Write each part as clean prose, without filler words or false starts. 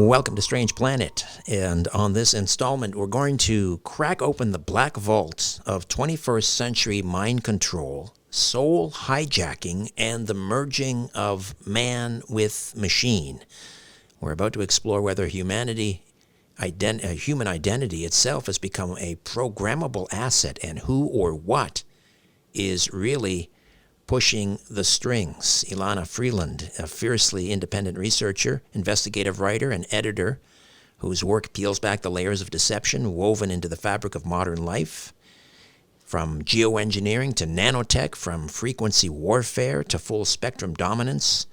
Welcome to Strange Planet, and on this installment we're going to crack open the black vault of 21st century mind control, soul hijacking, and the merging of man with machine. We're about to explore whether human identity itself has become a programmable asset, and who or what is really pushing the strings. Elana Freeland, a fiercely independent researcher, investigative writer, and editor whose work peels back the layers of deception woven into the fabric of modern life. From geoengineering to nanotech, from frequency warfare to full spectrum dominance,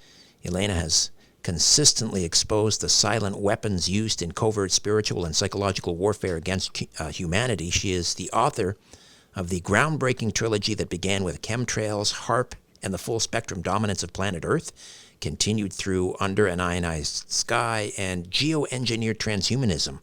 Elana has consistently exposed the silent weapons used in covert spiritual and psychological warfare against humanity. She is the author of the groundbreaking trilogy that began with Chemtrails, HAARP, and the full spectrum dominance of planet Earth, continued through Under an Ionized Sky, and Geoengineered Transhumanism.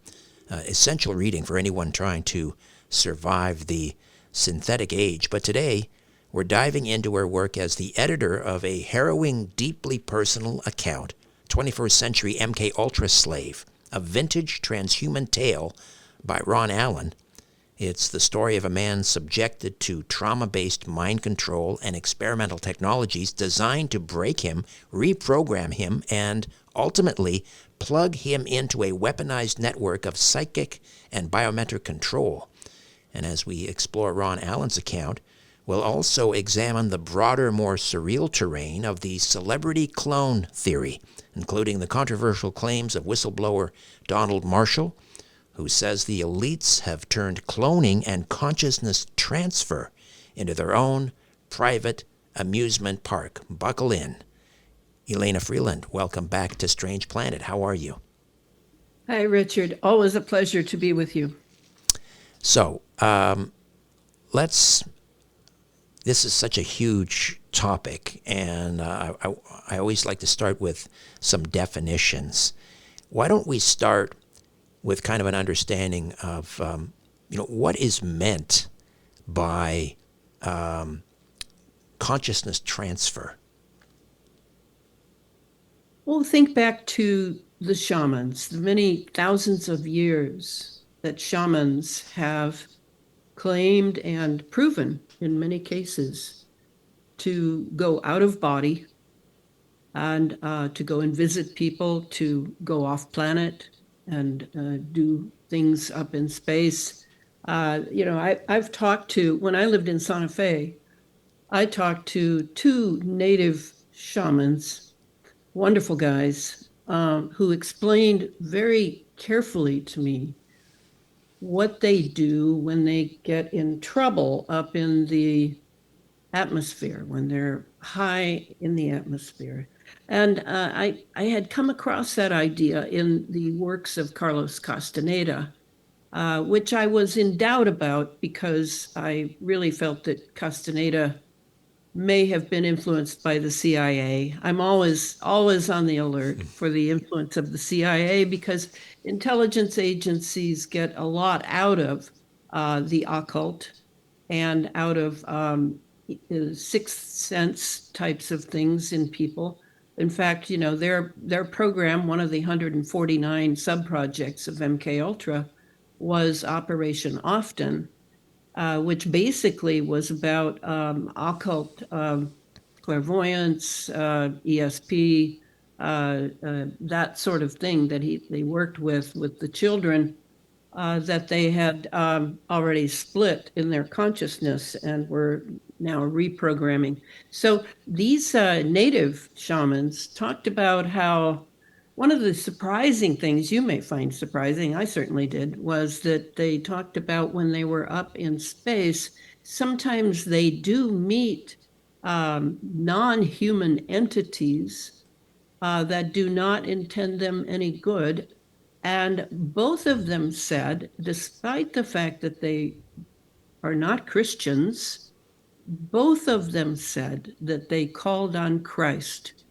Essential reading for anyone trying to survive the synthetic age. But today, we're diving into her work as the editor of a harrowing, deeply personal account, 21st Century MK Ultra Slave, a vintage transhuman tale by Ron Allen. It's the story of a man subjected to trauma-based mind control and experimental technologies designed to break him, reprogram him, and ultimately plug him into a weaponized network of psychic and biometric control. And as we explore Ron Allen's account, we'll also examine the broader, more surreal terrain of the celebrity clone theory, including the controversial claims of whistleblower Donald Marshall, who says the elites have turned cloning and consciousness transfer into their own private amusement park. Buckle in. Elana Freeland, welcome back to Strange Planet. How are you? Hi, Richard. Always a pleasure to be with you. So, this is such a huge topic, and I always like to start with some definitions. Why don't we start with kind of an understanding of, what is meant by consciousness transfer? Well, think back to the shamans, the many thousands of years that shamans have claimed and proven, in many cases, to go out of body and to go and visit people, to go off planet and do things up in space. I've talked to, when I lived in Santa Fe, I talked to two native shamans, wonderful guys, who explained very carefully to me what they do when they get in trouble up in the atmosphere, when they're high in the atmosphere. And I had come across that idea in the works of Carlos Castaneda, which I was in doubt about because I really felt that Castaneda may have been influenced by the CIA. I'm always on the alert for the influence of the CIA because intelligence agencies get a lot out of the occult and out of sixth sense types of things in people. In fact, their program, one of the 149 sub-projects of MK Ultra, was Operation Often, which basically was about occult clairvoyance, ESP, that sort of thing that they worked with the children that they had already split in their consciousness and were now reprogramming. So these native shamans talked about how one of the surprising things you may find surprising, I certainly did, was that they talked about when they were up in space, sometimes they do meet non-human entities that do not intend them any good. And both of them said, despite the fact that they are not Christians, both of them said that they called on Christ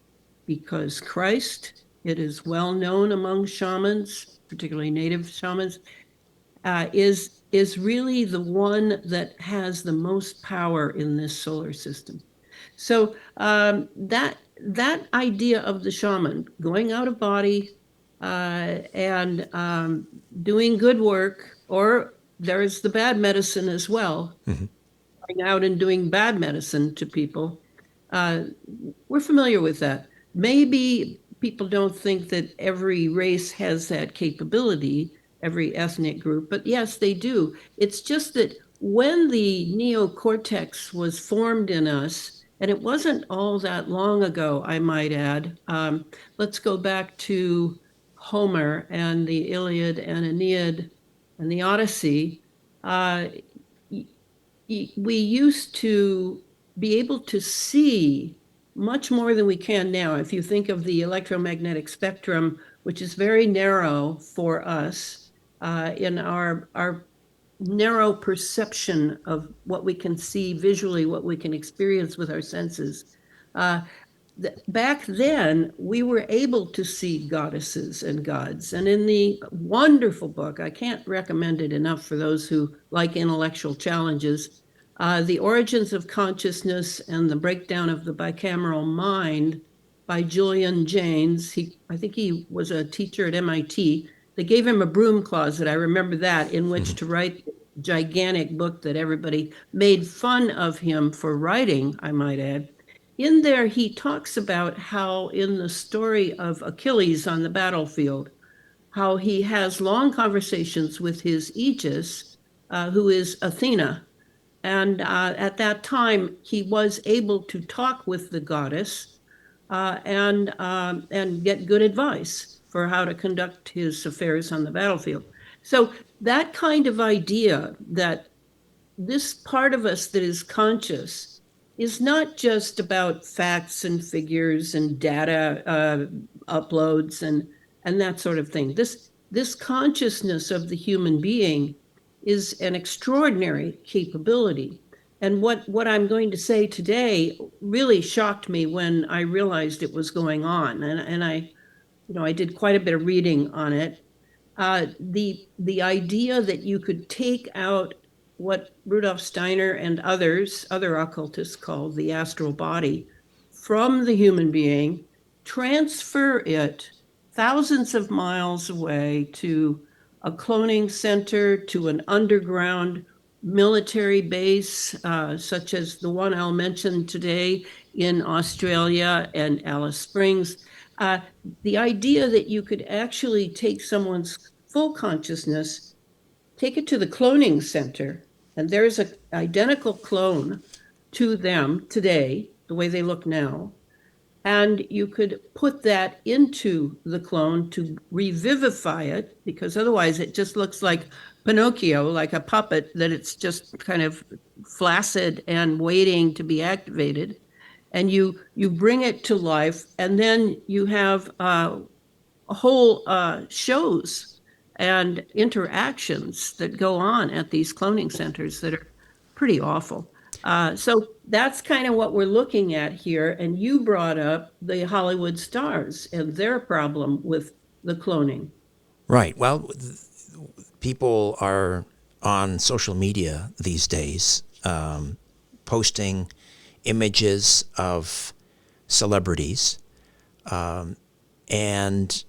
because Christ, it is well known among shamans, particularly native shamans, is really the one that has the most power in this solar system. So that idea of the shaman going out of body, and doing good work, or there's the bad medicine as well, going out and doing bad medicine to people. We're familiar with that. Maybe people don't think that every race has that capability, every ethnic group, but yes, they do. It's just that when the neocortex was formed in us, and it wasn't all that long ago, I might add. Let's go back to Homer and the Iliad and Aeneid and the Odyssey. Uh, we used to be able to see much more than we can now. If you think of the electromagnetic spectrum, which is very narrow for us in our narrow perception of what we can see visually, what we can experience with our senses. Uh, Back then, we were able to see goddesses and gods. And in the wonderful book, I can't recommend it enough for those who like intellectual challenges, The Origins of Consciousness and the Breakdown of the Bicameral Mind by Julian Jaynes. I think he was a teacher at MIT. They gave him a broom closet, I remember that, in which to write the gigantic book that everybody made fun of him for writing, I might add. In there, he talks about how in the story of Achilles on the battlefield, how he has long conversations with his Aegis, who is Athena. And at that time, he was able to talk with the goddess and get good advice for how to conduct his affairs on the battlefield. So that kind of idea that this part of us that is conscious is not just about facts and figures and data uploads and that sort of thing. This consciousness of the human being is an extraordinary capability. And what I'm going to say today really shocked me when I realized it was going on. And I did quite a bit of reading on it. The idea that you could take out what Rudolf Steiner and other occultists call the astral body from the human being, transfer it thousands of miles away to a cloning center, to an underground military base, such as the one I'll mention today in Australia and Alice Springs. The idea that you could actually take someone's full consciousness, take it to the cloning center, and there's an identical clone to them today, the way they look now, and you could put that into the clone to revivify it, because otherwise it just looks like Pinocchio, like a puppet, that it's just kind of flaccid and waiting to be activated. And you bring it to life, and then you have whole shows and interactions that go on at these cloning centers that are pretty awful. So that's kind of what we're looking at here. And you brought up the Hollywood stars and their problem with the cloning. Right. Well, people are on social media these days posting images of celebrities and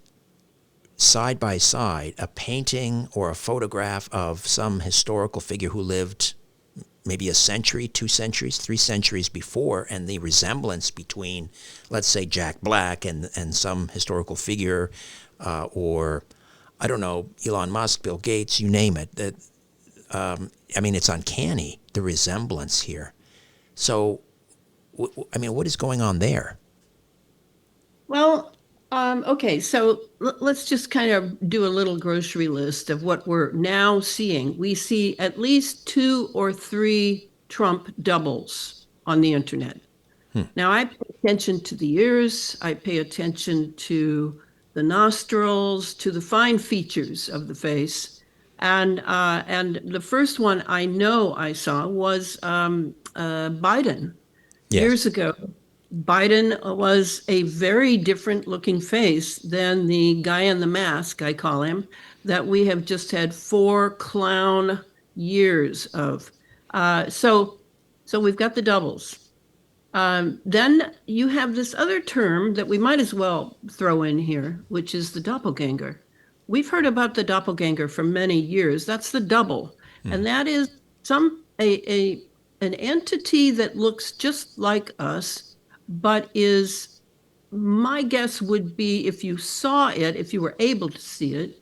side by side a painting or a photograph of some historical figure who lived maybe a century, 2 centuries, 3 centuries before, and the resemblance between, let's say, Jack Black and some historical figure, or, I don't know, Elon Musk, Bill Gates, you name it. I mean, it's uncanny, the resemblance here. So, I mean, what is going on there? Well, okay, so let's just kind of do a little grocery list of what we're now seeing. We see at least 2 or 3 Trump doubles on the internet. Now, I pay attention to the ears, I pay attention to the nostrils, to the fine features of the face. And the first one I know I saw was Biden. Yes. Years ago. Biden was a very different looking face than the guy in the mask, I call him, that we have just had 4 clown years of. So we've got the doubles. Then you have this other term that we might as well throw in here, which is the doppelganger. We've heard about the doppelganger for many years. That's the double, and that is an entity that looks just like us, but is, my guess would be, if you saw it, if you were able to see it,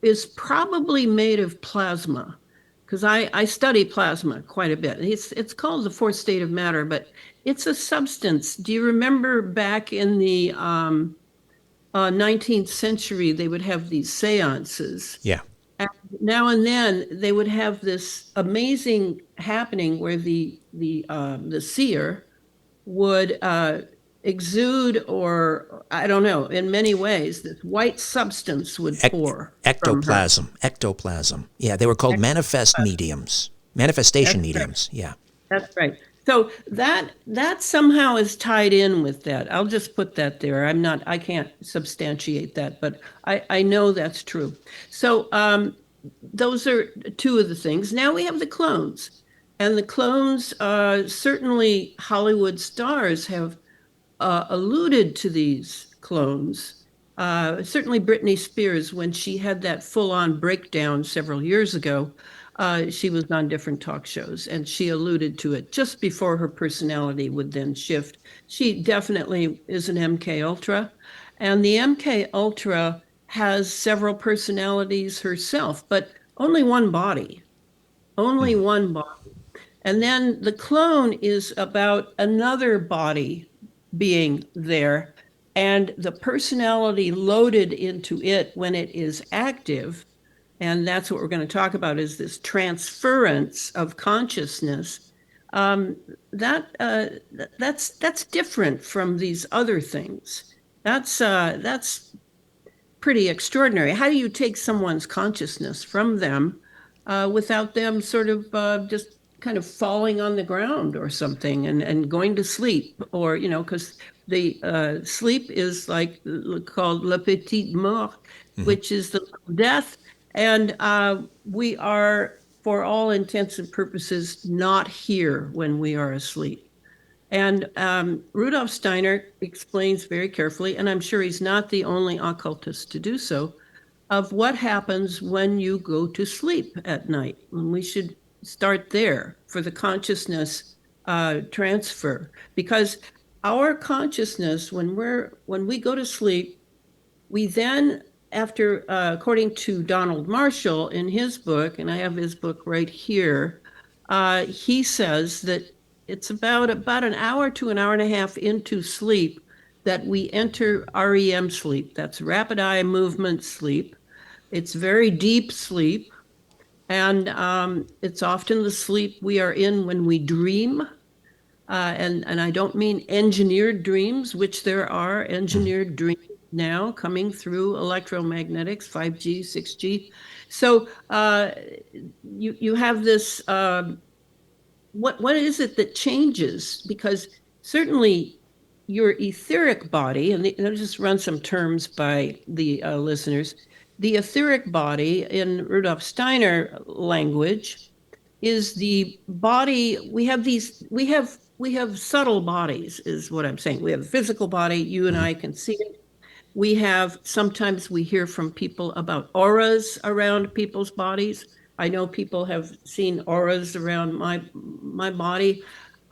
is probably made of plasma, because I study plasma quite a bit. It's called the fourth state of matter, but it's a substance. Do you remember back in the 19th century, they would have these seances? Yeah. And now and then they would have this amazing happening where the seer would exude, or I don't know, in many ways, this white substance would pour from her. Ectoplasm. Yeah, they were called manifest mediums, manifestation mediums. Yeah. That's right. So that somehow is tied in with that. I'll just put that there. I can't substantiate that, but I know that's true. So those are two of the things. Now we have the clones. And the clones, certainly Hollywood stars have alluded to these clones. Certainly Britney Spears, when she had that full-on breakdown several years ago, she was on different talk shows, and she alluded to it just before her personality would then shift. She definitely is an MK Ultra, and the MK Ultra has several personalities herself, but only one body, only one body. And then the clone is about another body being there, and the personality loaded into it when it is active. And that's what we're going to talk about, is this transference of consciousness. That's different from these other things. That's pretty extraordinary. How do you take someone's consciousness from them without them sort of just kind of falling on the ground or something and going to sleep? Or, because the sleep is like called la petite mort, which is the death. And we are, for all intents and purposes, not here when we are asleep. And Rudolf Steiner explains very carefully, and I'm sure he's not the only occultist to do so, of what happens when you go to sleep at night. And we should start there for the consciousness transfer, because our consciousness, when we go to sleep, we then, after, according to Donald Marshall in his book, and I have his book right here, he says that it's about an hour to an hour and a half into sleep that we enter REM sleep. That's rapid eye movement sleep. It's very deep sleep. And it's often the sleep we are in when we dream. And I don't mean engineered dreams, which there are engineered dreams now coming through electromagnetics, 5G, 6G. So you have this, what is it that changes? Because certainly your etheric body, and I'll just run some terms by the listeners. The etheric body in Rudolf Steiner language is the body. We have subtle bodies, is what I'm saying. We have a physical body. You and I can see it. Sometimes we hear from people about auras around people's bodies. I know people have seen auras around my body.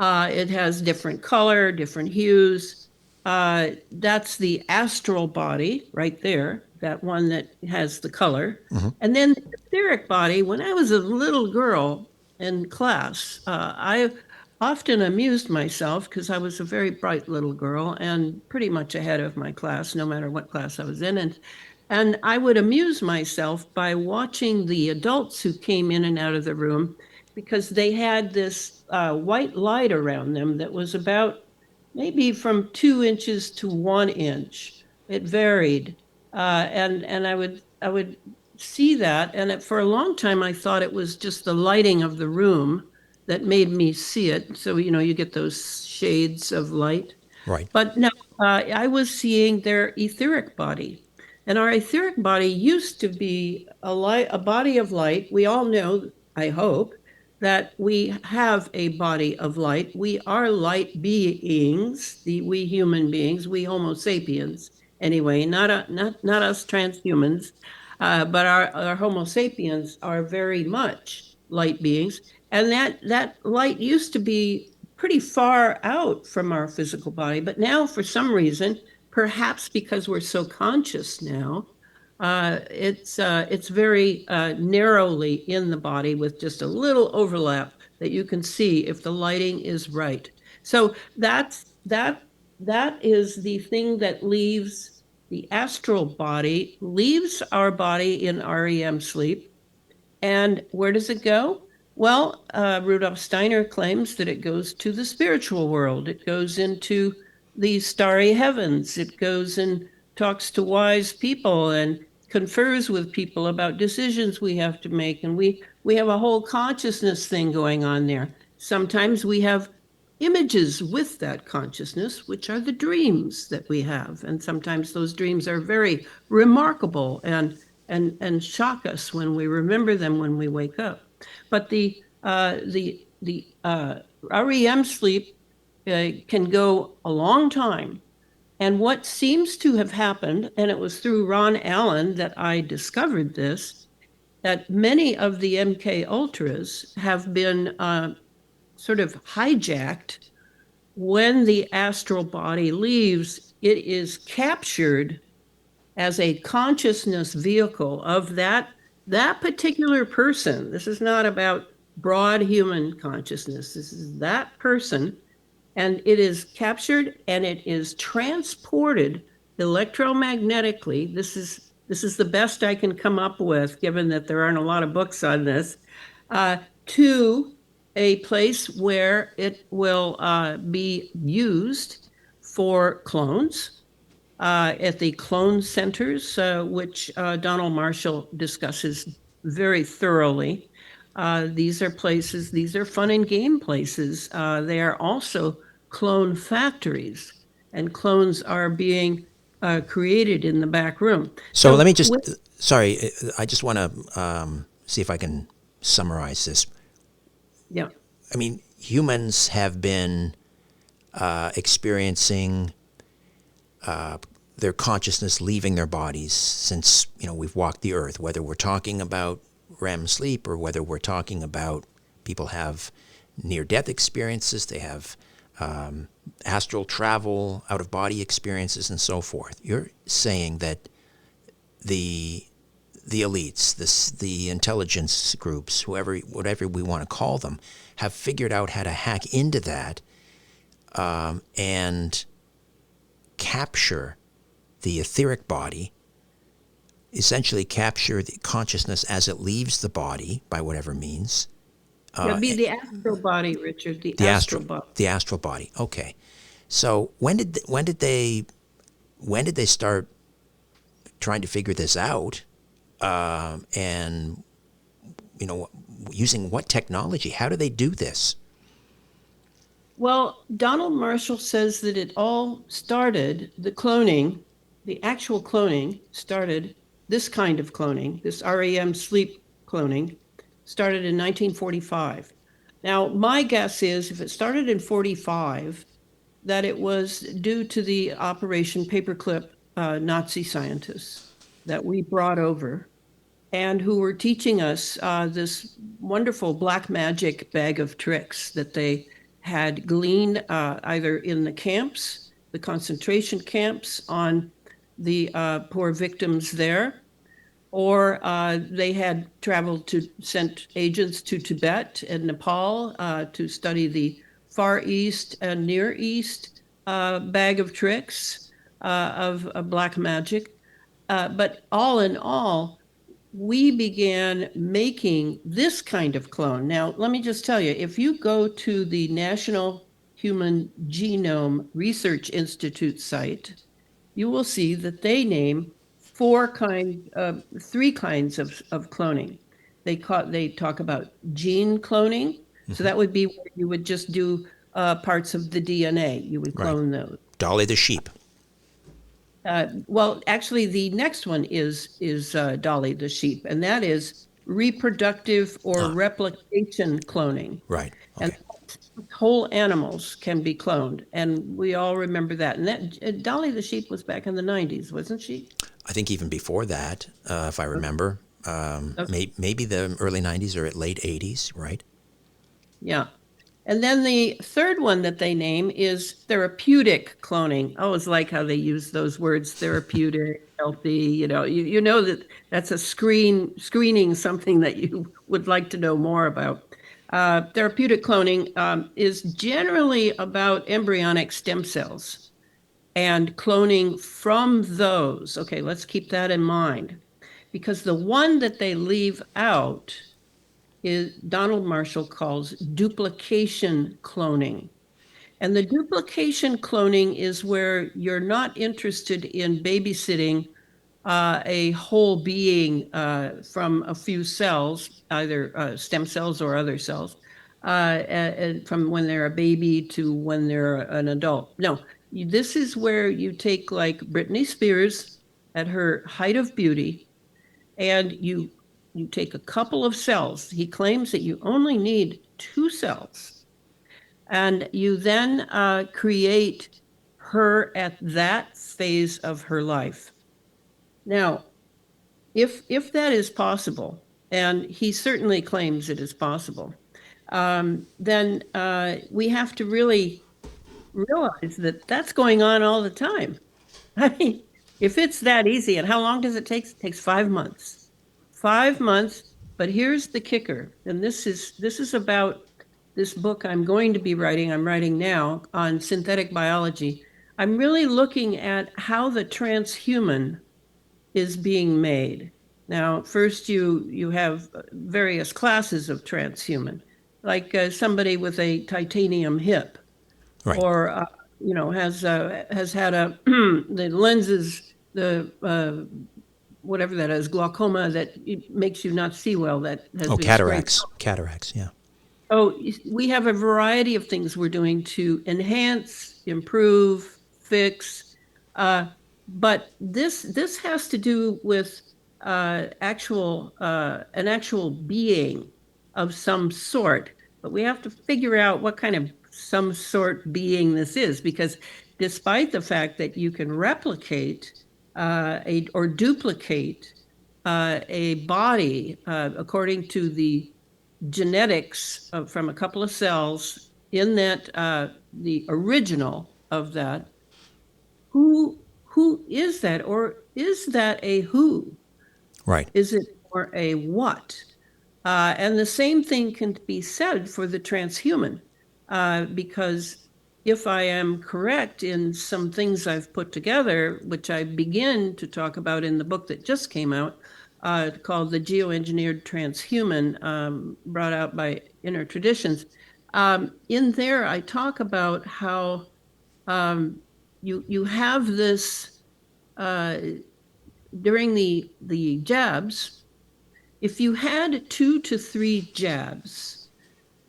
It has different color, different hues. That's the astral body right there, that one that has the color. And then the etheric body, when I was a little girl in class, I often amused myself because I was a very bright little girl and pretty much ahead of my class, no matter what class I was in. And I would amuse myself by watching the adults who came in and out of the room, because they had this white light around them that was about maybe from 2 inches to 1 inch. It varied. And I would see that. And for a long time, I thought it was just the lighting of the room that made me see it. So, you get those shades of light. Right. But no, I was seeing their etheric body. And our etheric body used to be a body of light. We all know, I hope, that we have a body of light. We are light beings, we human beings, we Homo sapiens, anyway, not us transhumans, but our Homo sapiens are very much light beings, and that light used to be pretty far out from our physical body, but now for some reason, perhaps because we're so conscious now, it's very narrowly in the body with just a little overlap that you can see if the lighting is right. So that is the thing that leaves the astral body, leaves our body in REM sleep. And where does it go? Well, Rudolf Steiner claims that it goes to the spiritual world. It goes into the starry heavens. It goes and talks to wise people and confers with people about decisions we have to make. And we have a whole consciousness thing going on there. Sometimes we have images with that consciousness, which are the dreams that we have. And sometimes those dreams are very remarkable and shock us when we remember them when we wake up. But the REM sleep can go a long time. And what seems to have happened, and it was through Ron Allen that I discovered this, that many of the MK Ultras have been sort of hijacked. When the astral body leaves, it is captured as a consciousness vehicle of that particular person. This is not about broad human consciousness. This is that person, and it is captured and it is transported electromagnetically. This is the best I can come up with, given that there aren't a lot of books on this, to a place where it will be used for clones at the clone centers, which Donald Marshall discusses very thoroughly. These are places, these are fun and game places. They are also clone factories, and clones are being created in the back room. So let me just, sorry, I just want to see if I can summarize this. Yeah. I mean, humans have been experiencing their consciousness leaving their bodies since, we've walked the earth, whether we're talking about REM sleep or whether we're talking about people have near-death experiences, they have astral travel, out-of-body experiences, and so forth. You're saying that the elites, the intelligence groups, whatever we want to call them, have figured out how to hack into that and capture the etheric body, essentially capture the consciousness as it leaves the body by whatever means. It'd be the astral body, Richard. The astral body. The astral body. Okay. So when did they start trying to figure this out? And using what technology? How do they do this? Well, Donald Marshall says that it all started, the cloning, the actual cloning started, this kind of cloning, this REM sleep cloning, started in 1945. Now, my guess is if it started in 45, that it was due to the Operation Paperclip Nazi scientists that we brought over and who were teaching us this wonderful black magic bag of tricks that they had gleaned either in the camps, the concentration camps, on the poor victims there, or they had traveled sent agents to Tibet and Nepal to study the Far East and Near East bag of tricks of black magic. But all in all, we began making this kind of clone. Now, let me just tell you, if you go to the National Human Genome Research Institute site, you will see that they name three kinds of cloning. They talk about gene cloning. So that would be where you would just do parts of the DNA. You would clone those. Dolly the sheep. Well, actually, the next one is Dolly the sheep, and that is reproductive or replication cloning. Right. And Okay. whole animals can be cloned, and we all remember that. And that Dolly the sheep was back in the 90s, wasn't she? I think even before that, if I remember, maybe the early 90s or late 80s, right? Yeah. And then the third one that they name is therapeutic cloning. I always like how they use those words, therapeutic, healthy. You know that that's a screening something that you would like to know more about. Therapeutic cloning is generally about embryonic stem cells and cloning from those. Okay, let's keep that in mind, because the one that they leave out is Donald Marshall calls duplication cloning. And the duplication cloning is where you're not interested in babysitting a whole being from a few cells, either stem cells or other cells, from when they're a baby to when they're an adult. No, this is where you take like Britney Spears at her height of beauty, and you take a couple of cells. He claims that you only need 2 cells, and you then create her at that phase of her life. Now, if that is possible, and he certainly claims it is possible, then we have to really realize that that's going on all the time. I mean, if it's that easy, and how long does it take? It takes 5 months. 5 months. But here's the kicker, and this is about this book I'm going to be writing. I'm writing now on synthetic biology. I'm really looking at how the transhuman is being made. Now, first you have various classes of transhuman, like somebody with a titanium hip, Right. or has had the lenses, the whatever that is, glaucoma, that it makes you not see well, that has Oh, been scraped. cataracts. Yeah. Oh, we have a variety of things we're doing to enhance, improve, fix, but this has to do with an actual being of some sort. But we have to figure out what kind of some sort being this is, because despite the fact that you can replicate or duplicate a body according to the genetics from a couple of cells in that the original of that, who is that, or is that a who? Right. Is it more a what? And the same thing can be said for the transhuman, because if I am correct in some things I've put together, which I begin to talk about in the book that just came out, called The Geoengineered Transhuman, brought out by Inner Traditions. In there, I talk about how you have this during the jabs. If you had 2 to 3 jabs,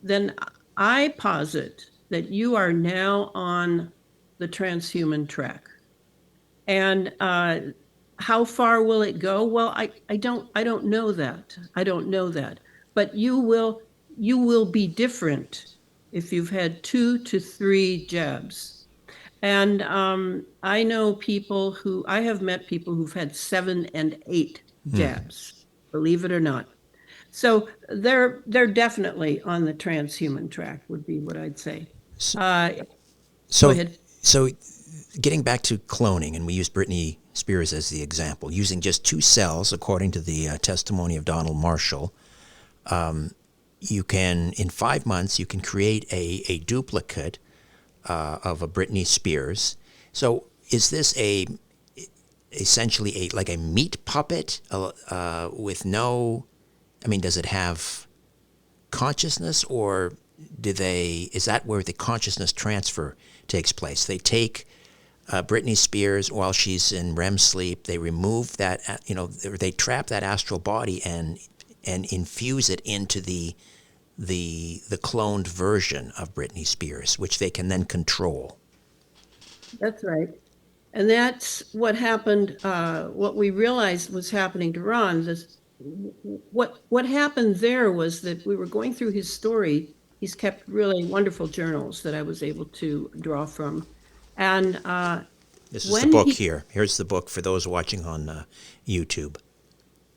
then I posit that you are now on the transhuman track. And how far will it go? Well, I don't know that. I don't know that. But you will be different if you've had 2 to 3 jabs. And I have met people who've had 7 and 8 jabs, believe it or not. So they're definitely on the transhuman track, would be what I'd say. Go So, ahead. so getting back to cloning, and we used Britney Spears as the example, using just 2 cells, according to the testimony of Donald Marshall, you can, in 5 months, you can create a duplicate of a Britney Spears. So is this essentially like a meat puppet with no, I mean, does it have consciousness, or is that where the consciousness transfer takes place? They take Britney Spears while she's in REM sleep, they remove that, they trap that astral body and infuse it into the cloned version of Britney Spears, which they can then control. That's right. And that's what happened, what we realized was happening to Ron. what happened there was that we were going through his story. He's kept really wonderful journals that I was able to draw from. And This is the when book he, here. Here's the book for those watching on YouTube.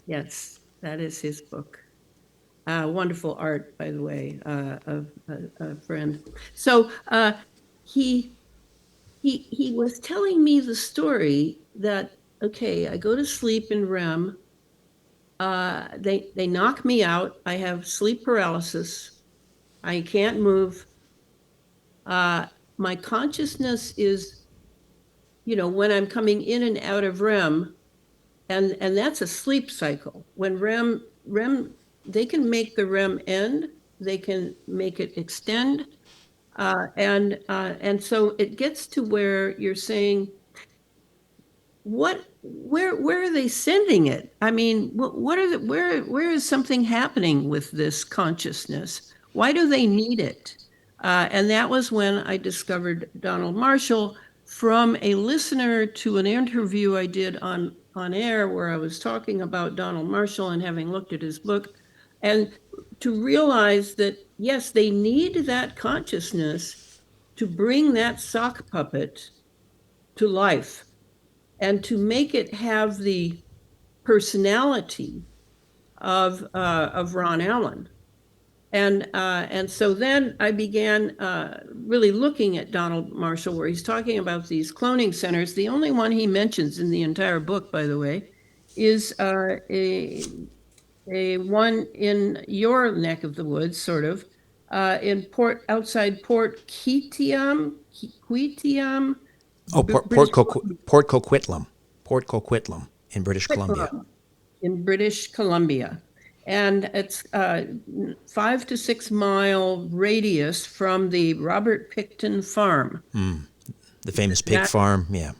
yes, that is his book. Wonderful art, by the way, of a friend. So he was telling me the story that, okay, I go to sleep in REM. They knock me out. I have sleep paralysis. I can't move. My consciousness is, when I'm coming in and out of REM, and that's a sleep cycle. When REM, they can make the REM end, they can make it extend, and so it gets to where you're saying, where are they sending it? I mean, where is something happening with this consciousness? Why do they need it? And that was when I discovered Donald Marshall from a listener to an interview I did on air where I was talking about Donald Marshall and having looked at his book, and to realize that, yes, they need that consciousness to bring that sock puppet to life and to make it have the personality of Ron Allen. And so then I began really looking at Donald Marshall, where he's talking about these cloning centers. The only one he mentions in the entire book, by the way, is a one in your neck of the woods, sort of, outside Port Quetiam, Oh, British Port Coquitlam. Port Coquitlam in British Columbia. in British Columbia. And it's 5 to 6 mile radius from the Robert Picton farm. The famous pig farm, yeah.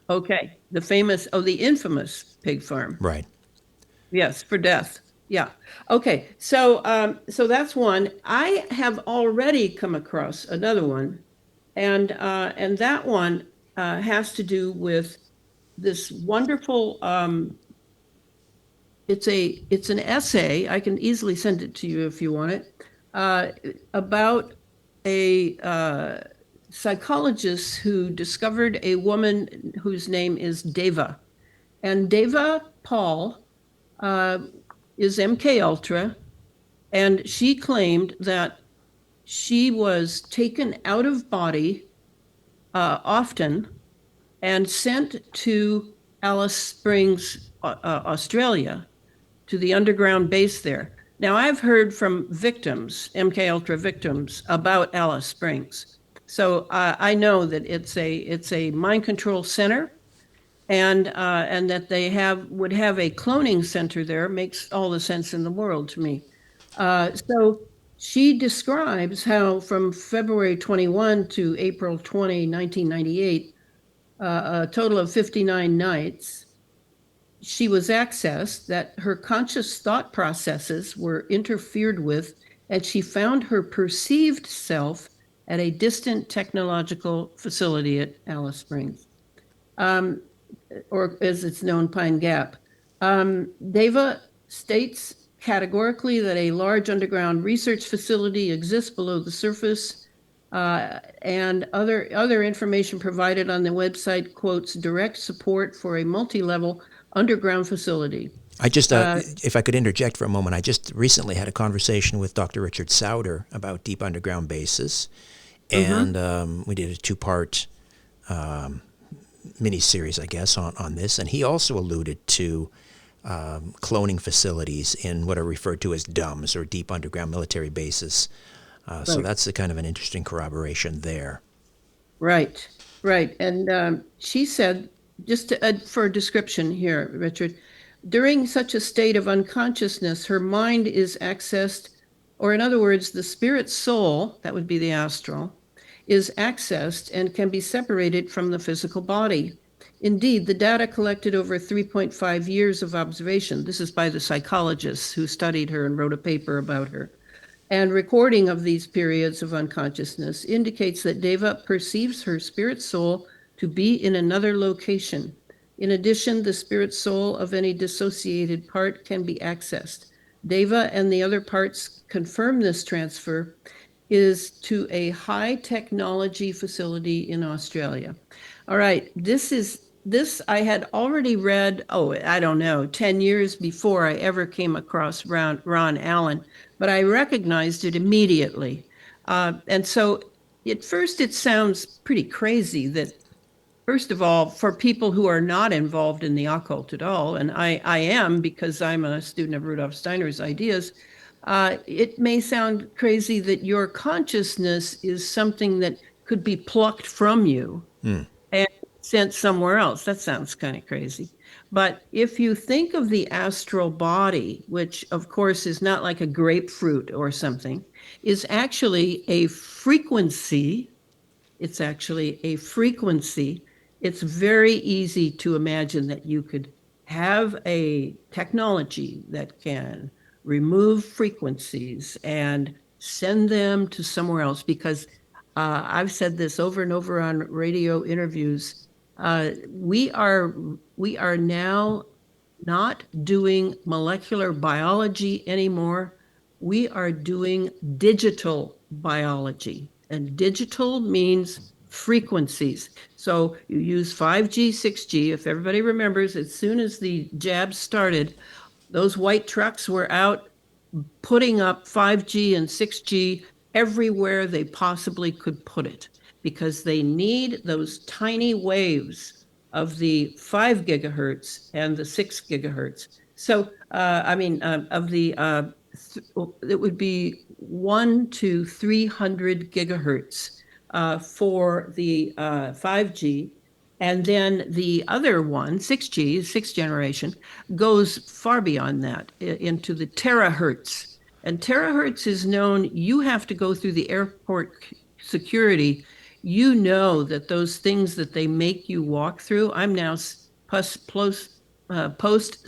Okay, the infamous pig farm. Right. Yes, for death. Yeah. Okay. So that's one. I have already come across another one, and that one has to do with this wonderful. It's an essay. I can easily send it to you if you want it. About a psychologist who discovered a woman whose name is Deva, and Deva Paul is MK Ultra, and she claimed that she was taken out of body often and sent to Alice Springs, Australia, to the underground base there. Now, I've heard from victims, MK Ultra victims, about Alice Springs. So I know that it's a mind control center, and that they would have a cloning center there makes all the sense in the world to me. So she describes how from February 21 to April 20, 1998, a total of 59 nights, she was accessed, that her conscious thought processes were interfered with, and she found her perceived self at a distant technological facility at Alice Springs, or as it's known, Pine Gap. Deva states categorically that a large underground research facility exists below the surface, and other information provided on the website quotes direct support for a multi-level underground facility. I just, if I could interject for a moment, I just recently had a conversation with Dr. Richard Sauder about deep underground bases, and we did a 2-part mini-series, I guess, on this, and he also alluded to cloning facilities in what are referred to as DUMBs, or deep underground military bases. So that's a kind of an interesting corroboration there. Right. And she said, just for a description here, Richard, during such a state of unconsciousness, her mind is accessed, or in other words, the spirit soul, that would be the astral, is accessed and can be separated from the physical body. Indeed, the data collected over 3.5 years of observation, this is by the psychologists who studied her and wrote a paper about her, and recording of these periods of unconsciousness indicates that Deva perceives her spirit soul to be in another location. In addition, the spirit soul of any dissociated part can be accessed. Deva and the other parts confirm this transfer is to a high technology facility in Australia. All right, this I had already read, I don't know, 10 years before I ever came across Ron Allen, but I recognized it immediately. And so at first it sounds pretty crazy that, first of all, for people who are not involved in the occult at all, and I am because I'm a student of Rudolf Steiner's ideas, it may sound crazy that your consciousness is something that could be plucked from you and sent somewhere else. That sounds kind of crazy. But if you think of the astral body, which of course is not like a grapefruit or something, is actually a frequency. It's actually a frequency. It's very easy to imagine that you could have a technology that can remove frequencies and send them to somewhere else, because I've said this over and over on radio interviews. We are now not doing molecular biology anymore. We are doing digital biology, and digital means frequencies. So you use 5G, 6G. If everybody remembers, as soon as the jabs started, those white trucks were out putting up 5G and 6G everywhere they possibly could put it, because they need those tiny waves of the 5 gigahertz and the 6 gigahertz. So, of the, it would be 1 to 300 gigahertz for the 5G. And then the other one, 6G, sixth generation, goes far beyond that into the terahertz. And terahertz is known, you have to go through the airport security. You know that those things that they make you walk through, I'm now post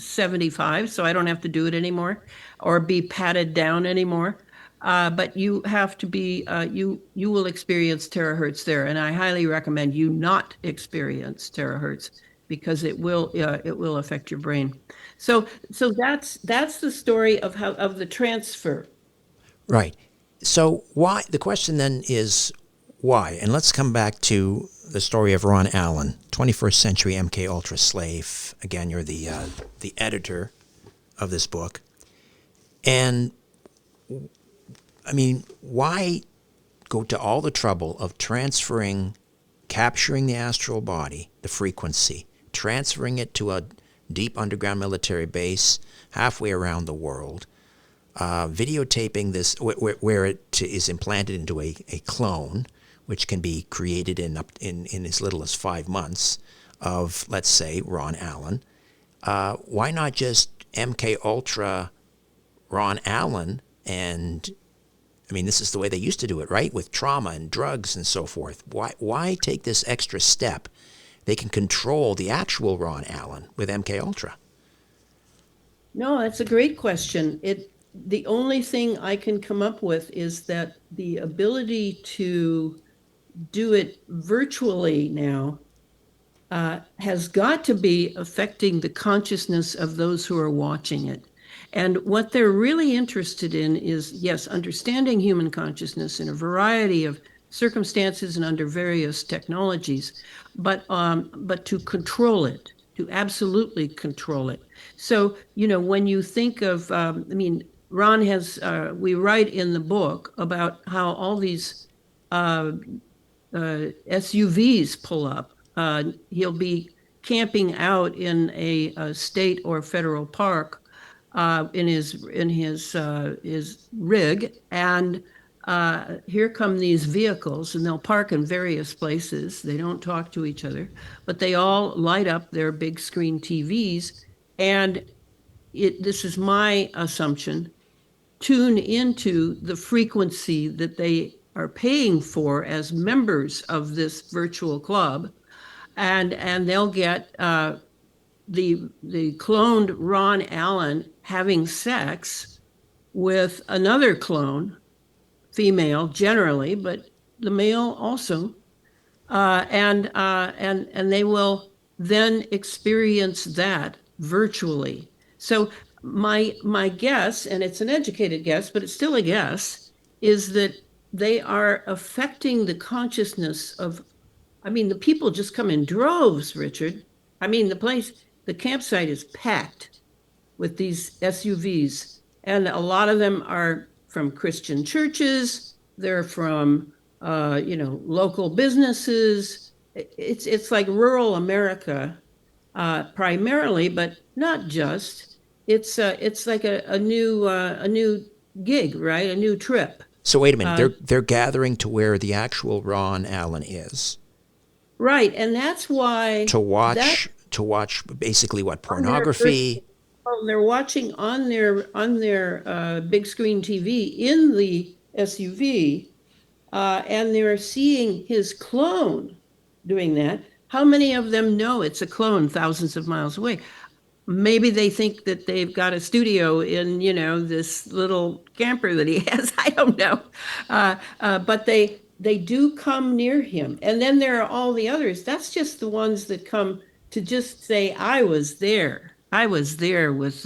75, so I don't have to do it anymore or be patted down anymore. But you have to be, you will experience terahertz there, and I highly recommend you not experience terahertz, because it will affect your brain. So that's the story of the transfer. Right. So why? The question then is why? And let's come back to the story of Ron Allen, 21st century MK Ultra slave. Again, you're the editor of this book, and I mean, why go to all the trouble of capturing the astral body, the frequency, transferring it to a deep underground military base halfway around the world, videotaping this where it is implanted into a clone, which can be created in as little as 5 months of, let's say, Ron Allen. Why not just MK Ultra Ron Allen? And I mean, this is the way they used to do it, right? With trauma and drugs and so forth. Why take this extra step? They can control the actual Ron Allen with MK Ultra. No, that's a great question. The only thing I can come up with is that the ability to do it virtually now has got to be affecting the consciousness of those who are watching it. And what they're really interested in is, yes, understanding human consciousness in a variety of circumstances and under various technologies, but to control it, to absolutely control it. So, when you think of, Ron has, we write in the book about how all these SUVs pull up. He'll be camping out in a state or federal park in his rig, and here come these vehicles, and they'll park in various places. They don't talk to each other, but they all light up their big screen TVs, and this is my assumption, tune into the frequency that they are paying for as members of this virtual club, and they'll get the cloned Ron Allen having sex with another clone, female generally, but the male also, and they will then experience that virtually. So my guess, and it's an educated guess, but it's still a guess, is that they are affecting the consciousness of, I mean, the people just come in droves, Richard. I mean, the campsite is packed with these SUVs, and a lot of them are from Christian churches. They're from, local businesses. It's like rural America, primarily, but not just. It's like a new gig, right? A new trip. So wait a minute, Uh, they're gathering to where the actual Ron Allen is right, and that's why that to watch basically what, on their pornography. they're watching on their big screen TV in the SUV, and they're seeing his clone doing that. How many of them know it's a clone thousands of miles away? Maybe they think that they've got a studio in, this little camper that he has. I don't know. But they do come near him. And then there are all the others. That's just the ones that come to just say, I was there. I was there with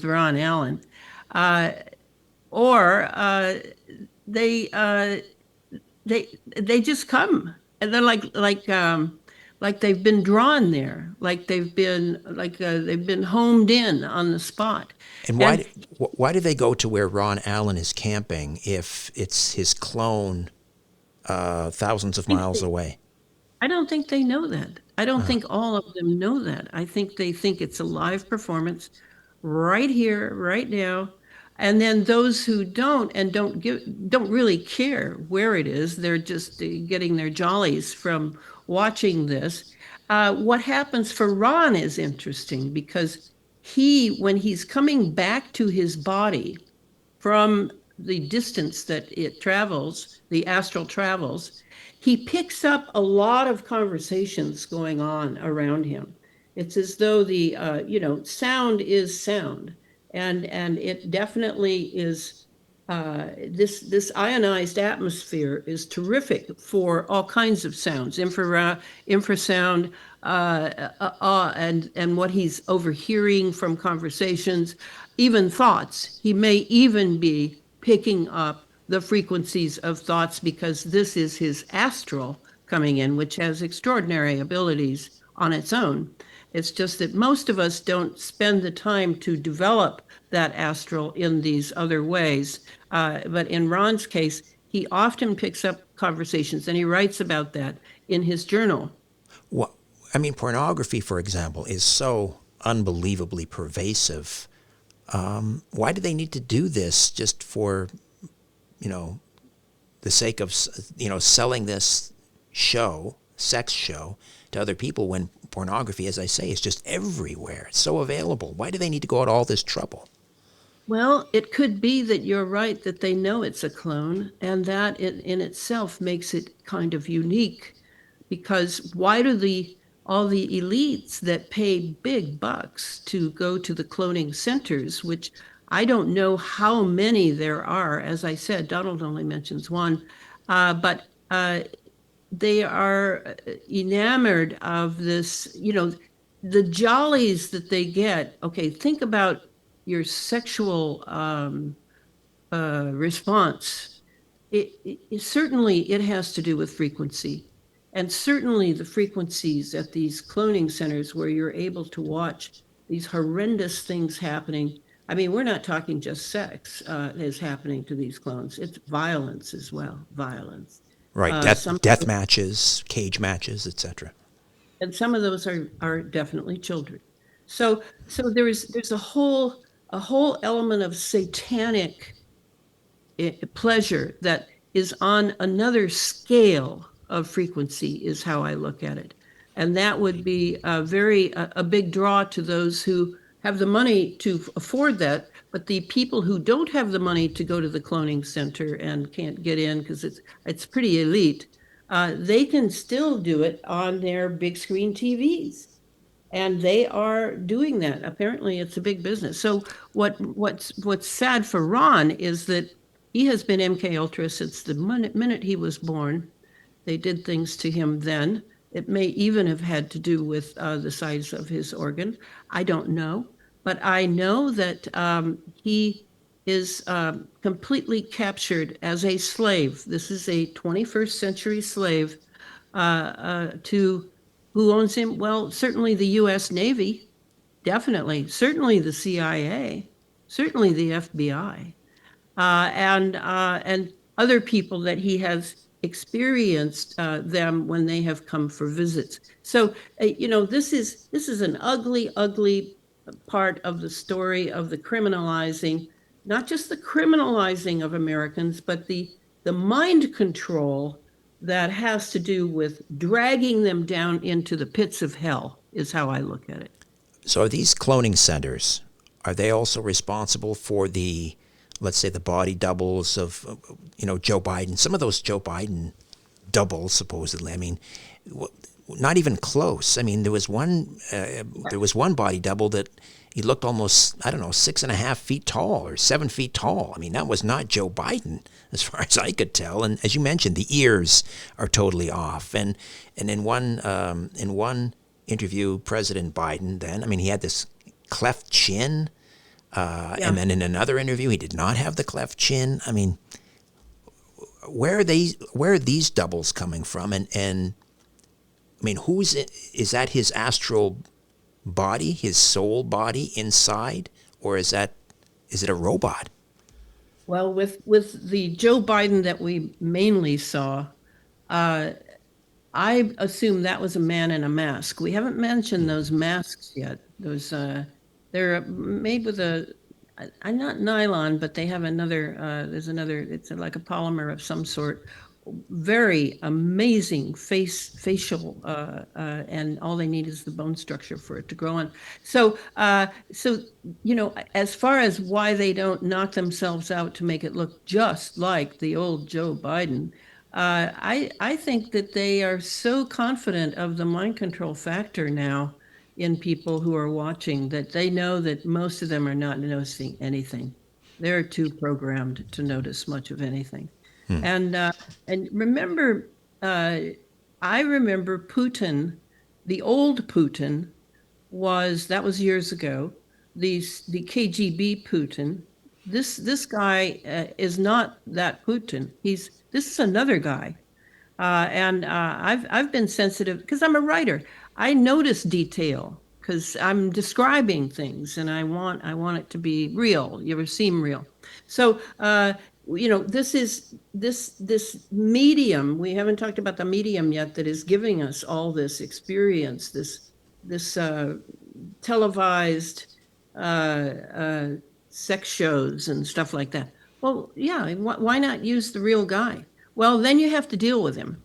Ron Allen. Uh, or they uh, they just come, and they're like they've been drawn there, like they've been homed in on the spot. And And why do they go to where Ron Allen is camping if it's his clone thousands of miles away? I don't think they know that. I don't think all of them know that. I think they think it's a live performance right here, right now. And then those who don't and don't really care where it is, they're just getting their jollies from watching this. What happens for Ron is interesting because when he's coming back to his body from the distance that it travels, the astral travels, he picks up a lot of conversations going on around him. It's as though the sound is sound, and it definitely is. This ionized atmosphere is terrific for all kinds of sounds, infrasound, and what he's overhearing from conversations, even thoughts. He may even be picking up the frequencies of thoughts because this is his astral coming in, which has extraordinary abilities on its own. It's just that most of us don't spend the time to develop that astral in these other ways. But in Ron's case, he often picks up conversations, and he writes about that in his journal. Well, I mean, pornography, for example, is so unbelievably pervasive. Why do they need to do this just for, you know, the sake of, selling this sex show, to other people when pornography, as I say, is just everywhere. It's so available. Why do they need to go to all this trouble? Well, it could be that you're right, that they know it's a clone, and that in itself makes it kind of unique. Because why do all the elites that pay big bucks to go to the cloning centers, which I don't know how many there are, as I said, Donald only mentions one, but they are enamored of this, the jollies that they get. Okay, think about your sexual response. Certainly it has to do with frequency. And certainly the frequencies at these cloning centers where you're able to watch these horrendous things happening. I mean, we're not talking just sex is happening to these clones. It's violence as well, violence. Right, Some death matches, cage matches, etc. and some of those are definitely children. So there's a whole element of satanic pleasure that is on another scale of frequency, is how I look at it. And that would be a big draw to those who have the money to afford that. But the people who don't have the money to go to the cloning center and can't get in because it's pretty elite, they can still do it on their big screen TVs. And they are doing that. Apparently, it's a big business. So what's sad for Ron is that he has been MK Ultra since the minute he was born. They did things to him then. It may even have had to do with the size of his organ. I don't know. But I know that he is completely captured as a slave. This is a 21st century slave to who owns him? Well, certainly the U.S. Navy, definitely. Certainly the CIA, certainly the FBI and other people that he has experienced them when they have come for visits. So this is an ugly part of the story of the criminalizing, not just the criminalizing of Americans, but the mind control that has to do with dragging them down into the pits of hell, is how I look at it. So are these cloning centers, are they also responsible for let's say, the body doubles of, Joe Biden? Some of those Joe Biden doubles, supposedly, I mean, not even close. I mean, there was one body double that he looked almost, 6.5 feet tall or 7 feet tall. I mean, that was not Joe Biden, as far as I could tell. And as you mentioned, the ears are totally off. And in one interview, President Biden then, I mean, he had this cleft chin. And then in another interview, he did not have the cleft chin. I mean, where are these doubles coming from? And I mean, is that his astral body, his soul body inside, or is it a robot? Well, with the Joe Biden that we mainly saw, I assume that was a man in a mask. We haven't mentioned those masks yet. Those they're made with not nylon, but they have there's another, it's like a polymer of some sort. Very amazing facial, and all they need is the bone structure for it to grow on. So, as far as why they don't knock themselves out to make it look just like the old Joe Biden, I think that they are so confident of the mind control factor now in people who are watching that they know that most of them are not noticing anything. They're too programmed to notice much of anything. And remember, I remember Putin, the old Putin that was years ago. The KGB Putin. This guy is not that Putin. This is another guy. And I've been sensitive because I'm a writer. I notice detail because I'm describing things, and I want it to be real. You ever seem real? So this is this medium. We haven't talked about the medium yet that is giving us all this experience. This televised sex shows and stuff like that. Well, yeah. Why not use the real guy? Well, then you have to deal with him.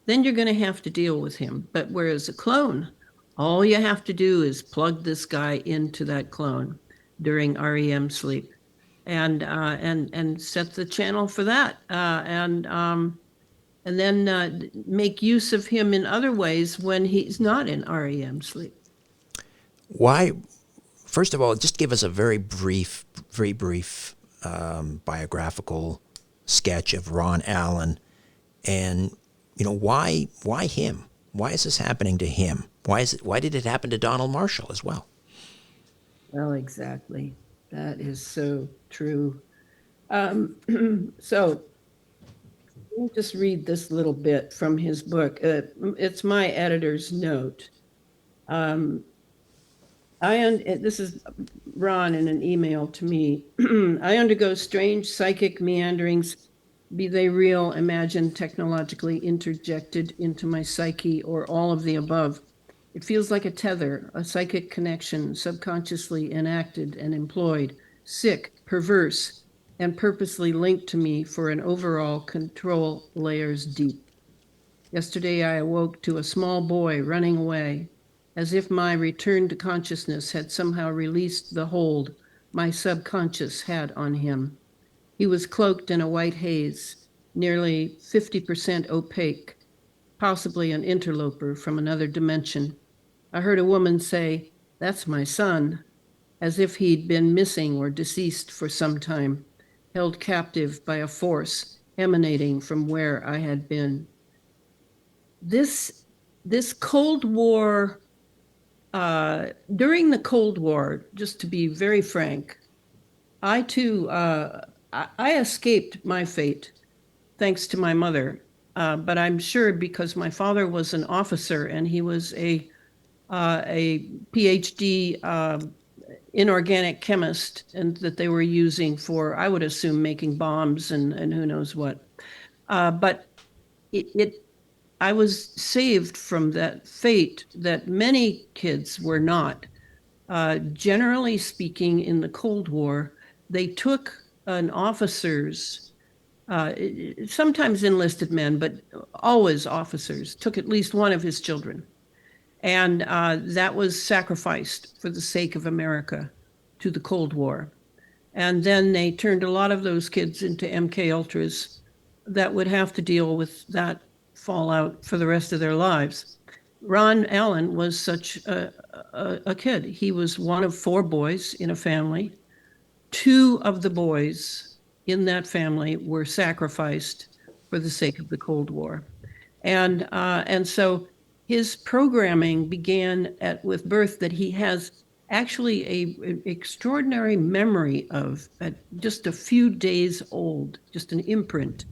Then you're going to have to deal with him. But whereas a clone, all you have to do is plug this guy into that clone during REM sleep, and set the channel for that, and then make use of him in other ways when he's not in REM sleep. Why? First of all, just give us a very brief biographical sketch of Ron Allen, and why him? Why is this happening to him? Why did it happen to Donald Marshall as well? Well, exactly. That is so true. So let me just read this little bit from his book. It's my editor's note. This is Ron in an email to me. I undergo strange psychic meanderings, be they real, imagined, technologically interjected into my psyche, or all of the above. It feels like a tether, a psychic connection, subconsciously enacted and employed, sick, perverse, and purposely linked to me for an overall control layers deep. Yesterday I awoke to a small boy running away, as if my return to consciousness had somehow released the hold my subconscious had on him. He was cloaked in a white haze, nearly 50% opaque, possibly an interloper from another dimension. I heard a woman say, "That's my son," as if he'd been missing or deceased for some time, held captive by a force emanating from where I had been. This this Cold War, during the Cold War, just to be very frank, I too, I escaped my fate thanks to my mother. But I'm sure because my father was an officer and he was a PhD inorganic chemist, and that they were using for, I would assume, making bombs and who knows what. But it I was saved from that fate that many kids were not. Generally speaking, in the Cold War, they took an officer's, sometimes enlisted men, but always officers, took at least one of his children. And that was sacrificed for the sake of America to the Cold War. And then they turned a lot of those kids into MK Ultras that would have to deal with that fallout for the rest of their lives. Ron Allen was such a kid. He was one of 4 boys in a family. 2 of the boys in that family were sacrificed for the sake of the Cold War. And so his programming began with birth, that he has actually an extraordinary memory of, at just a few days old, just an imprint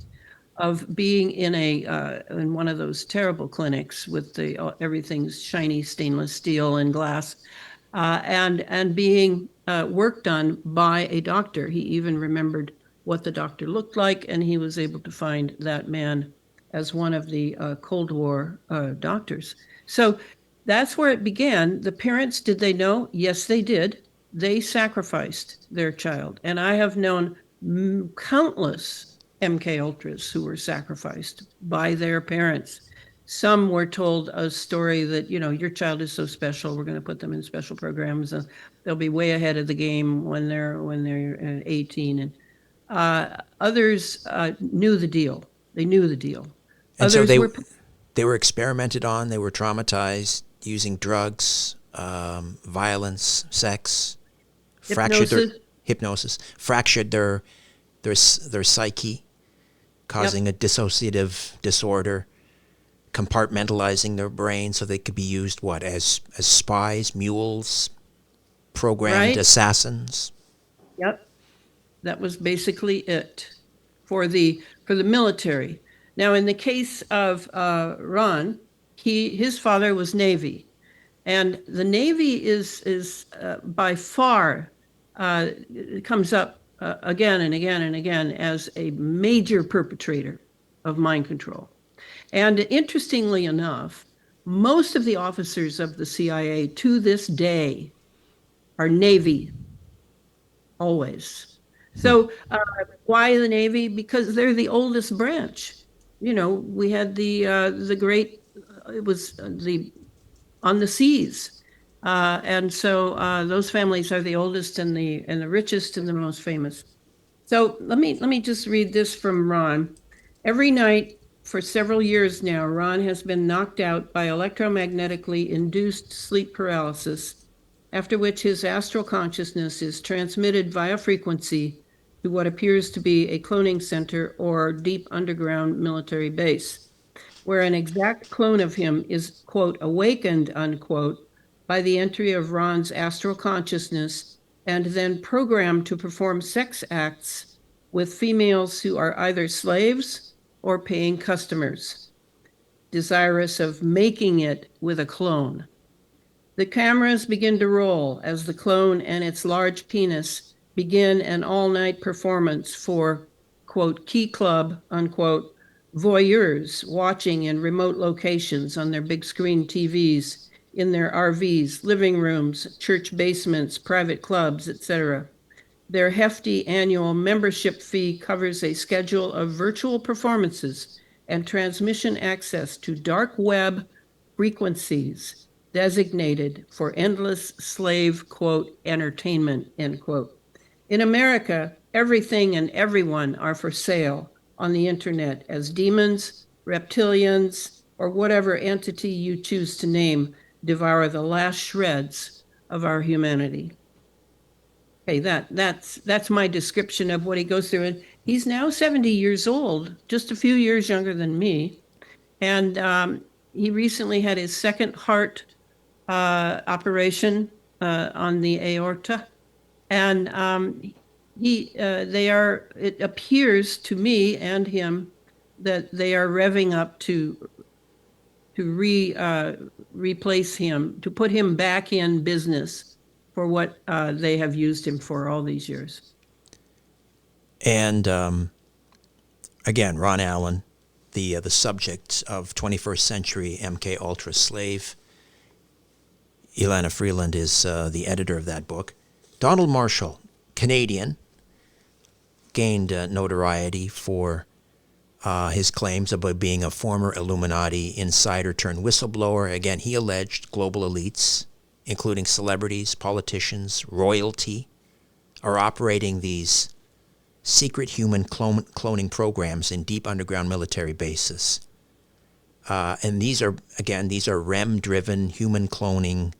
of being in one of those terrible clinics with the everything's shiny stainless steel and glass, and being worked on by a doctor. He even remembered what the doctor looked like, and he was able to find that man as one of the Cold War doctors. So that's where it began. The parents, did they know? Yes, they did. They sacrificed their child. And I have known countless MK Ultras who were sacrificed by their parents. Some were told a story that, your child is so special, we're going to put them in special programs, and they'll be way ahead of the game when they're 18. And others knew the deal. They knew the deal. And so Others they were experimented on. They were traumatized using drugs, violence, sex, hypnosis, fractured their psyche, causing a dissociative disorder, compartmentalizing their brain so they could be used as spies, mules, programmed assassins. Yep, that was basically it for the military. Now, in the case of Ron, his father was Navy, and the Navy is by far comes up again and again and again as a major perpetrator of mind control. And interestingly enough, most of the officers of the CIA to this day are Navy, always. So why the Navy? Because they're the oldest branch. We had the great, it was on the seas. And so those families are the oldest and the richest and the most famous. So let me just read this from Ron. Every night for several years now, Ron has been knocked out by electromagnetically induced sleep paralysis, after which his astral consciousness is transmitted via frequency to what appears to be a cloning center or deep underground military base, where an exact clone of him is, quote, awakened, unquote, by the entry of Ron's astral consciousness, and then programmed to perform sex acts with females who are either slaves or paying customers, desirous of making it with a clone. The cameras begin to roll as the clone and its large penis begin an all-night performance for, quote, key club, unquote, voyeurs watching in remote locations on their big screen TVs, in their RVs, living rooms, church basements, private clubs, etc. Their hefty annual membership fee covers a schedule of virtual performances and transmission access to dark web frequencies designated for endless slave, quote, entertainment, end quote. In America, everything and everyone are for sale on the internet as demons, reptilians, or whatever entity you choose to name devour the last shreds of our humanity. Okay, that's my description of what he goes through. And he's now 70 years old, just a few years younger than me. And he recently had his second heart operation on the aorta, and it appears to me and him that they are revving up to replace him, to put him back in business for what they have used him for all these years. And again, Ron Allen, the subject of 21st Century MK Ultra Slave. Elana Freeland is the editor of that book. Donald Marshall, Canadian, gained notoriety for his claims about being a former Illuminati insider turned whistleblower. Again, he alleged global elites, including celebrities, politicians, royalty, are operating these secret human cloning programs in deep underground military bases. And these are REM-driven human cloning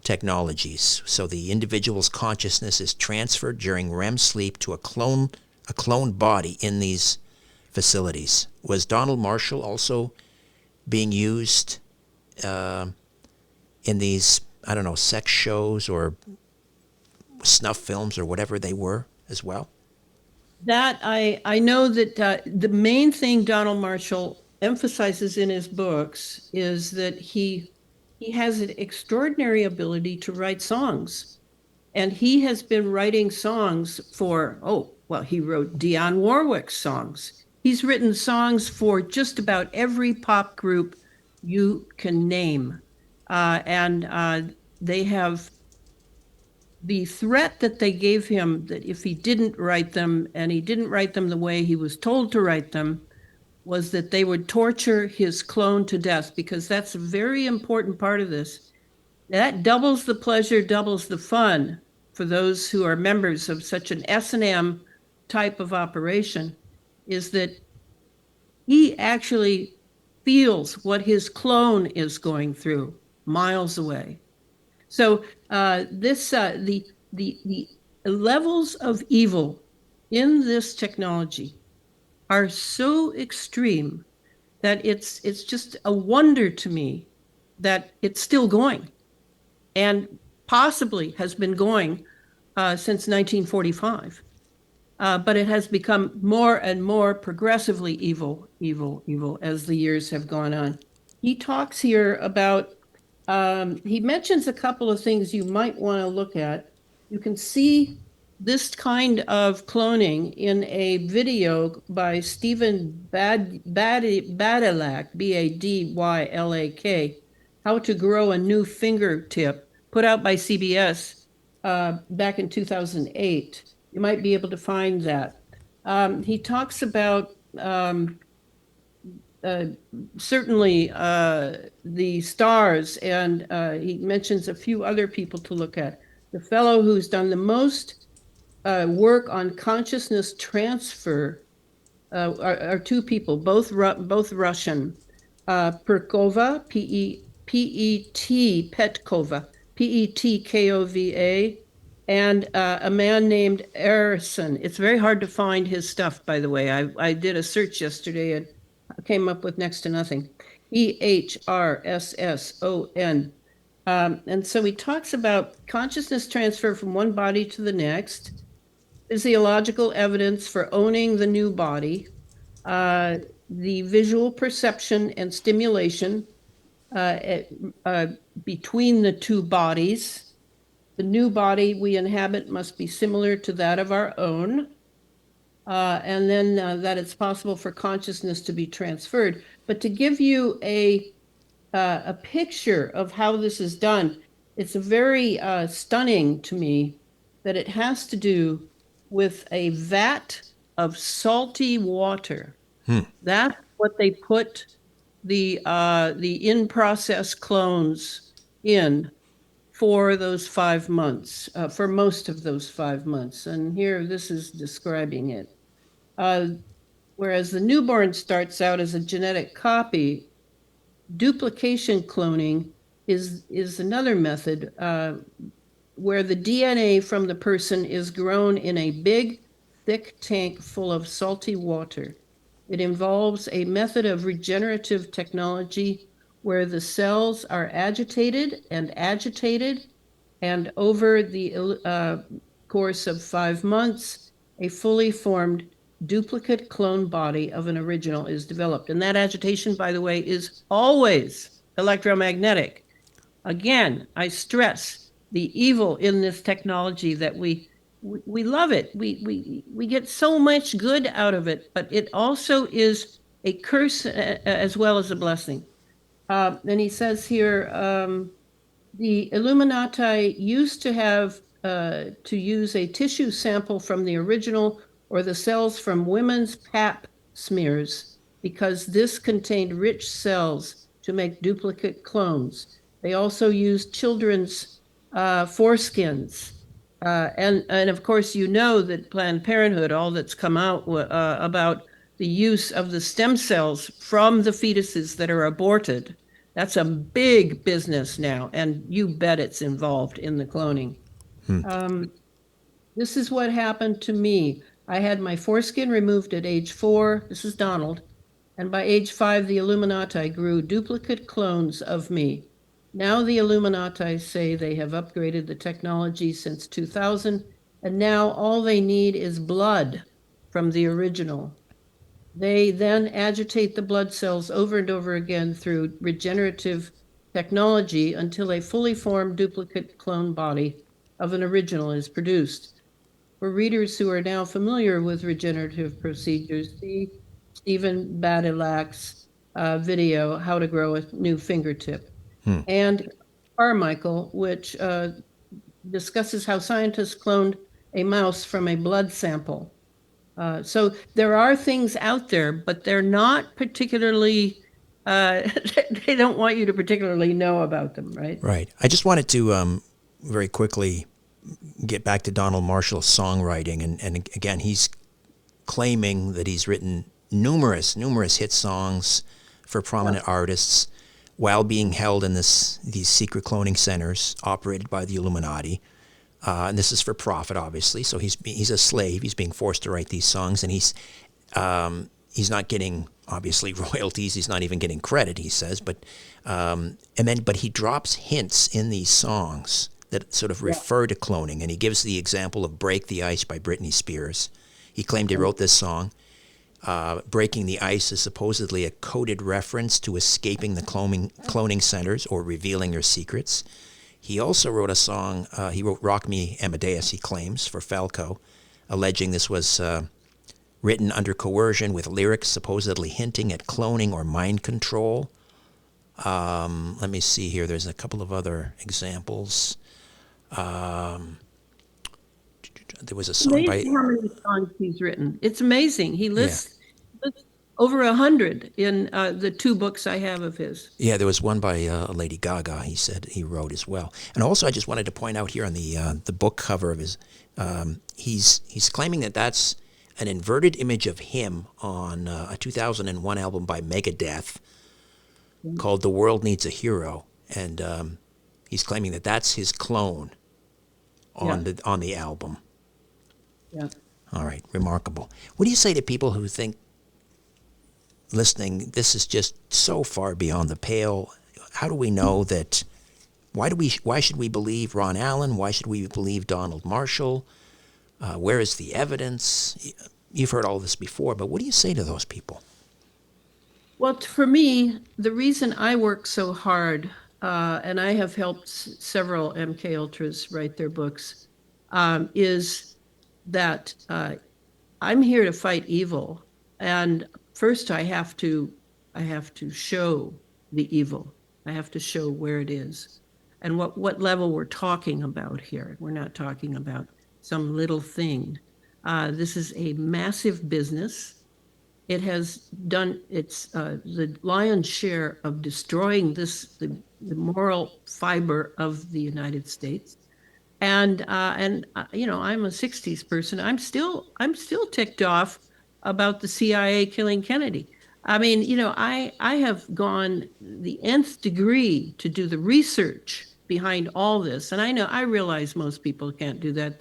technologies. So the individual's consciousness is transferred during REM sleep to a cloned body in these facilities. Was Donald Marshall also being used in these, I don't know, sex shows or snuff films or whatever they were as well? That I know that the main thing Donald Marshall emphasizes in his books is that he has an extraordinary ability to write songs. And he has been writing songs for, he wrote Dionne Warwick's songs. He's written songs for just about every pop group you can name. And they have the threat that they gave him that if he didn't write them, and he didn't write them the way he was told to write them, was that they would torture his clone to death, because that's a very important part of this. That doubles the pleasure, doubles the fun for those who are members of such an S&M type of operation, is that he actually feels what his clone is going through miles away. So the levels of evil in this technology are so extreme that it's just a wonder to me that it's still going, and possibly has been going since 1945. But it has become more and more progressively evil as the years have gone on. He talks here about, he mentions a couple of things you might want to look at. You can see this kind of cloning in a video by Stephen Badylak, Badylak, How to Grow a New Fingertip, put out by CBS back in 2008. You might be able to find that. He talks about certainly the stars, and he mentions a few other people to look at. The fellow who's done the most work on consciousness transfer are two people, both Russian. Petkova, Petkova, and a man named Erison. It's very hard to find his stuff, by the way. I did a search yesterday and came up with next to nothing. Ehrsson. And so he talks about consciousness transfer from one body to the next, physiological evidence for owning the new body, the visual perception and stimulation between the two bodies. The new body we inhabit must be similar to that of our own. And then that it's possible for consciousness to be transferred. But to give you a picture of how this is done, it's very stunning to me that it has to do with a vat of salty water. That's what they put the in-process clones in for those 5 months, for most of those 5 months. And here, this is describing it. Whereas the newborn starts out as a genetic copy, duplication cloning is another method where the DNA from the person is grown in a big, thick tank full of salty water. It involves a method of regenerative technology where the cells are agitated, and over the course of 5 months, a fully formed duplicate clone body of an original is developed. And that agitation, by the way, is always electromagnetic. Again, I stress the evil in this technology that we love it. We get so much good out of it, but it also is a curse as well as a blessing. And he says here, the Illuminati used to have to use a tissue sample from the original or the cells from women's pap smears because this contained rich cells to make duplicate clones. They also used children's foreskins. And of course, you know that Planned Parenthood, all that's come out about the use of the stem cells from the fetuses that are aborted. That's a big business now, and you bet it's involved in the cloning. This is what happened to me. I had my foreskin removed at age 4. This is Donald. And by age 5, the Illuminati grew duplicate clones of me. Now the Illuminati say they have upgraded the technology since 2000, and now all they need is blood from the original. They then agitate the blood cells over and over again through regenerative technology until a fully formed duplicate clone body of an original is produced. For readers who are now familiar with regenerative procedures, see Stephen Badilak's video, How to Grow a New Fingertip, and Carmichael, which discusses how scientists cloned a mouse from a blood sample. So there are things out there, but they're not particularly, they don't want you to particularly know about them, right? Right. I just wanted to very quickly get back to Donald Marshall's songwriting. And again, he's claiming that he's written numerous hit songs for prominent artists while being held in these secret cloning centers operated by the Illuminati. And this is for profit, obviously. So he's a slave. He's being forced to write these songs, and he's not getting obviously royalties. He's not even getting credit. He says, but he drops hints in these songs that sort of refer to cloning, and he gives the example of "Break the Ice" by Britney Spears. He claimed he wrote this song. Breaking the Ice is supposedly a coded reference to escaping the cloning centers or revealing their secrets. He also wrote a song, he wrote Rock Me Amadeus, he claims, for Falco, alleging this was written under coercion with lyrics supposedly hinting at cloning or mind control. Let me see here. There's a couple of other examples. There was a song by... Amazing how many songs he's written. It's amazing. He lists over 100 in the 2 books I have of his. Yeah, there was one by Lady Gaga, he said he wrote as well. And also I just wanted to point out here on the book cover of his, he's claiming that that's an inverted image of him on a 2001 album by Megadeth called The World Needs a Hero. And he's claiming that that's his clone on the album. Yeah. All right, remarkable. What do you say to people who think, listening, this is just so far beyond the pale? How do we know that? Why should we believe Ron Allen? Why should we believe Donald Marshall? Where is the evidence? You've heard all this before, but what do you say to those people? Well, for me, the reason I work so hard, and I have helped several MK Ultras write their books, is that I'm here to fight evil, and first I have to show the evil. I have to show where it is, and what level we're talking about here. We're not talking about some little thing. This is a massive business. It has done the lion's share of destroying the moral fiber of the United States. And you know, I'm a 60s person. I'm still ticked off about the CIA killing Kennedy. I mean, you know, I have gone the nth degree to do the research behind all this. And I realize most people can't do that.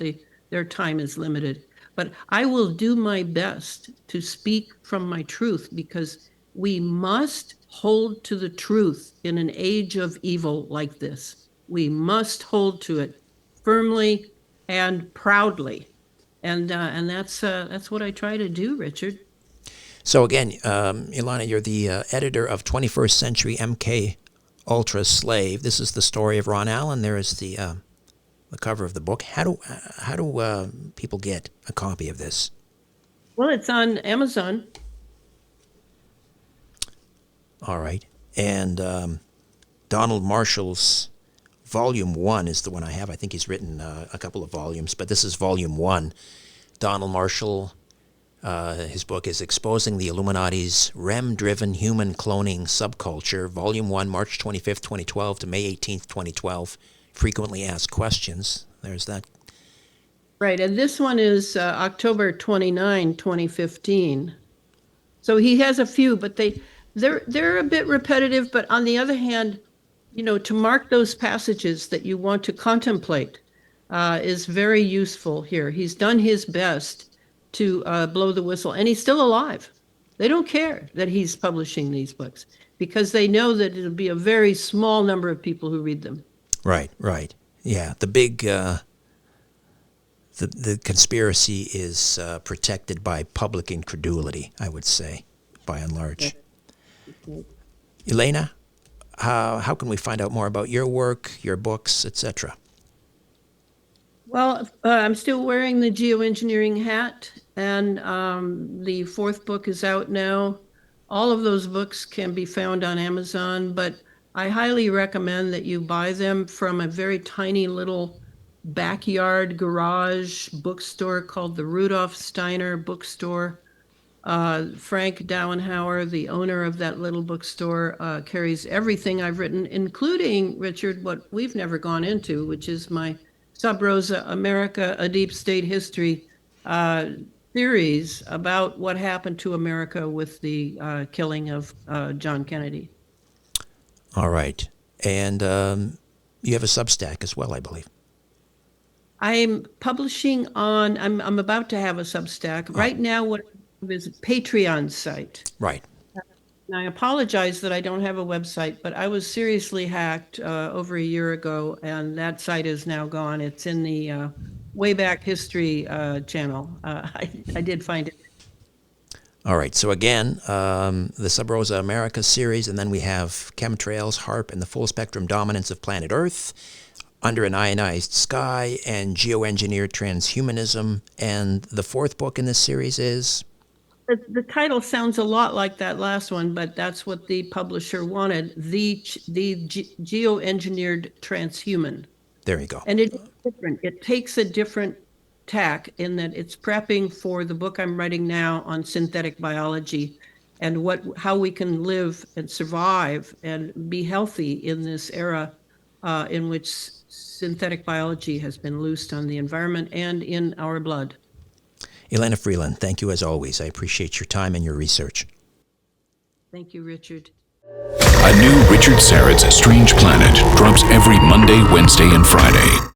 Their time is limited. But I will do my best to speak from my truth, because We must hold to the truth in an age of evil like this. We must hold to it firmly and proudly. And that's what I try to do, Richard. So again, Elana, you're the editor of 21st Century MK Ultra Slave. This is the story of Ron Allen. There is the cover of the book. How do people get a copy of this? Well, it's on Amazon. All right. And Donald Marshall's Volume 1 is the one I have. I think he's written a couple of volumes, but this is Volume 1. Donald Marshall, his book is Exposing the Illuminati's REM-Driven Human Cloning Subculture, Volume 1, March 25th, 2012 to May 18th, 2012. Frequently Asked Questions. There's that. Right, and this one is October 29, 2015. So he has a few, but they're a bit repetitive, but on the other hand, to mark those passages that you want to contemplate is very useful here. He's done his best to blow the whistle, and he's still alive. They don't care that he's publishing these books because they know that it'll be a very small number of people who read them. Right. Yeah, the big, the conspiracy is protected by public incredulity, I would say, by and large. Okay. Elana, how can we find out more about your work, your books, etc.? Well, I'm still wearing the geoengineering hat, and the fourth book is out now. All of those books can be found on Amazon, but I highly recommend that you buy them from a very tiny little backyard garage bookstore called the Rudolf Steiner Bookstore. Frank Dauenhauer, the owner of that little bookstore, carries everything I've written, including, Richard, what we've never gone into, which is my Sub Rosa America, A Deep State History series about what happened to America with the killing of John Kennedy. All right. And you have a Substack as well, I believe. I'm publishing on, I'm about to have a Substack. Right now, what is a Patreon site. Right. And I apologize that I don't have a website, but I was seriously hacked over a year ago, and that site is now gone. It's in the Wayback History channel. I did find it. All right. So again, the Sub Rosa America series, and then we have Chemtrails, HAARP, and the Full Spectrum Dominance of Planet Earth, Under an Ionized Sky, and Geoengineered Transhumanism. And the fourth book in this series is? The title sounds a lot like that last one, but that's what the publisher wanted, the Geoengineered Transhuman. There you go. And it's different. It takes a different tack in that it's prepping for the book I'm writing now on synthetic biology and how we can live and survive and be healthy in this era in which synthetic biology has been loosed on the environment and in our blood. Elana Freeland, thank you as always. I appreciate your time and your research. Thank you, Richard. A new Richard Syrett's Strange Planet drops every Monday, Wednesday, and Friday.